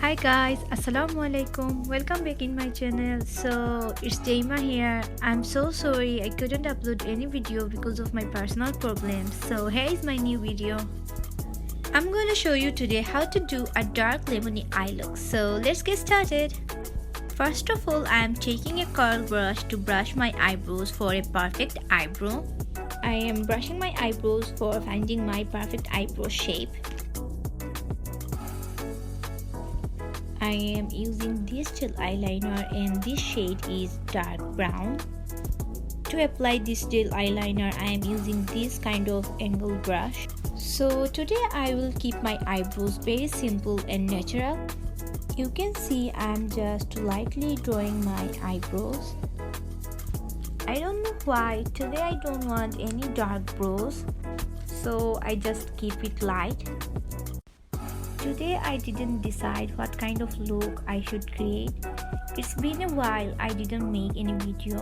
Hi guys, Assalamualaiqum. Welcome back in my channel. So it's Zamima here. I'm so sorry I couldn't upload any video because of my personal problems. So here is my new video. I'm gonna show you today how to do a dark lemony eye look. So let's get started. First of all, I am taking a curl brush to brush my eyebrows for a perfect eyebrow. I am brushing my eyebrows for finding my perfect eyebrow shape. I am using this gel eyeliner and this shade is dark brown. To apply this gel eyeliner, I am using this kind of angle brush. So today I will keep my eyebrows very simple and natural. You can see I am just lightly drawing my eyebrows. I don't know why today I don't want any dark brows, so I just keep it light. Today I didn't decide what kind of look I should create. It's been a while I didn't make any video.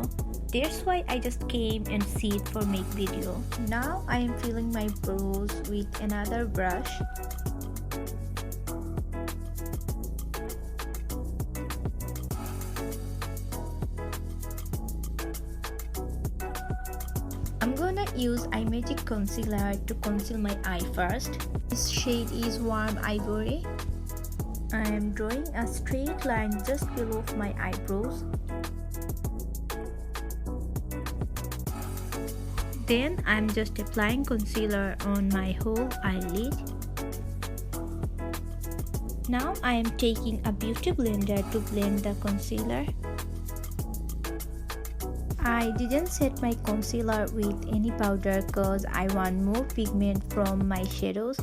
That's why I just came and sit for make video. Now I am filling my brows with another brush. I'm gonna use Imagic concealer to conceal my eye first. This shade is warm ivory. I am drawing a straight line just below my eyebrows. Then I'm just applying concealer on my whole eyelid. Now I am taking a beauty blender to blend the concealer. I didn't set my concealer with any powder cause I want more pigment from my shadows.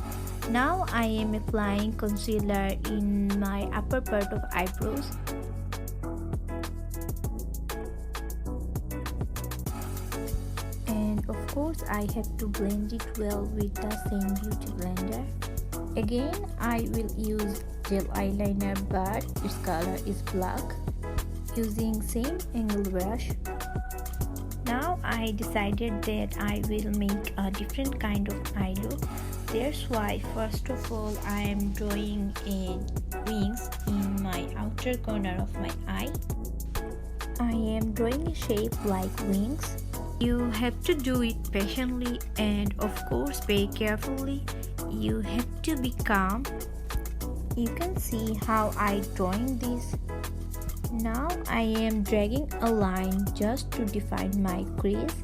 Now I am applying concealer in my upper part of eyebrows. And of course I have to blend it well with the same beauty blender. Again I will use gel eyeliner but its color is black. Using same angle brush. Now I decided that I will make a different kind of eye look. That's why first of all I am drawing a wings in my outer corner of my eye. I am drawing a shape like wings. You have to do it patiently and of course very carefully. You have to be calm. You can see how I drawing this. Now I am dragging a line just to define my crease.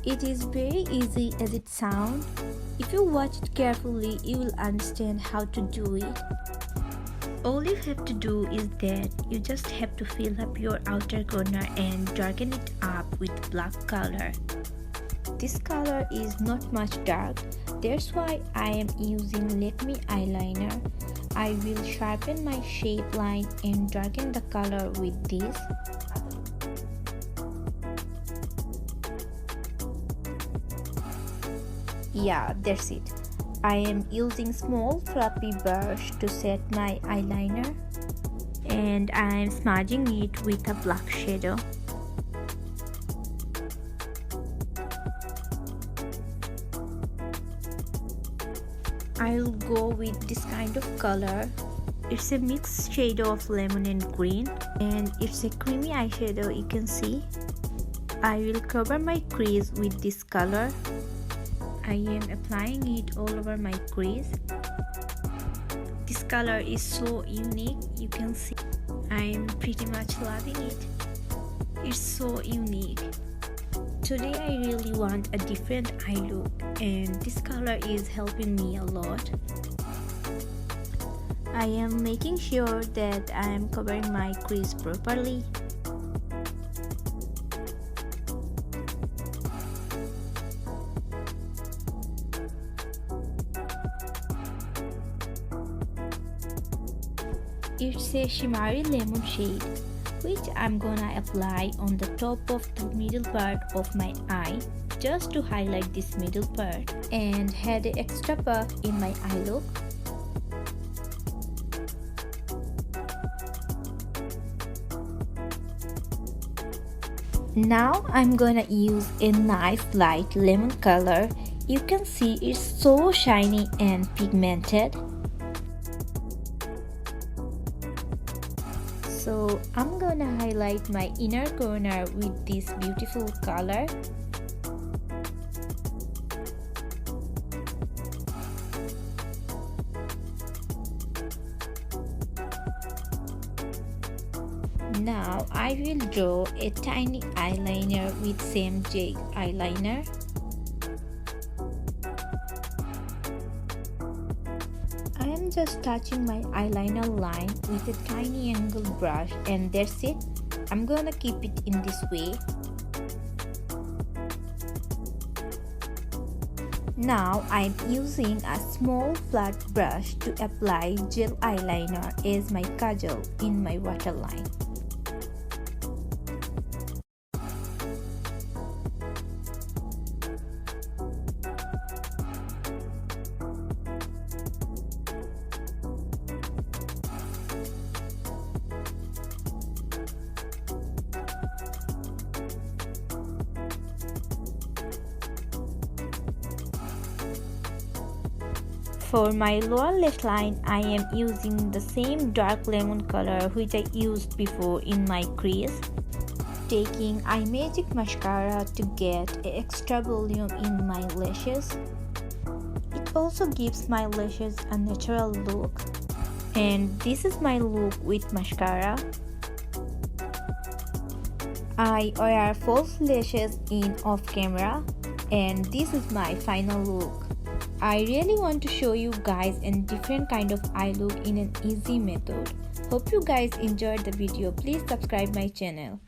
It is very easy as it sounds. If you watch it carefully, you will understand how to do it. All you have to do is that you just have to fill up your outer corner and darken it up with black color. This color is not much dark. That's why I am using Lakme eyeliner. I will sharpen my shape line and darken the color with this. Yeah, that's it. I am using small fluffy brush to set my eyeliner and I am smudging it with a black shadow. I'll go with this kind of color. It's a mixed shade of lemon and green and it's a creamy eyeshadow you can see. I will cover my crease with this color. I am applying it all over my crease. This color is so unique, you can see. I am pretty much loving it. It's so unique. Today I really want a different eye look and this color is helping me a lot. I am making sure that I am covering my crease properly. It's a shimmery lemon shade, which I'm gonna apply on the top of the middle part of my eye just to highlight this middle part and add an extra puff in my eye look. Now I'm gonna use a nice light lemon color. You can see it's so shiny and pigmented. So I'm gonna highlight my inner corner with this beautiful color. Now I will draw a tiny eyeliner with same gel eyeliner. I am just touching my eyeliner line with a tiny angle brush, and that's it. I'm gonna keep it in this way. Now I'm using a small flat brush to apply gel eyeliner as my kajal in my waterline. For my lower lash line, I am using the same dark lemon color which I used before in my crease. Taking Imagic mascara to get extra volume in my lashes. It also gives my lashes a natural look. And this is my look with mascara. I wear false lashes in off camera, and this is my final look. I really want to show you guys a different kind of eye look in an easy method. Hope you guys enjoyed the video. Please subscribe my channel.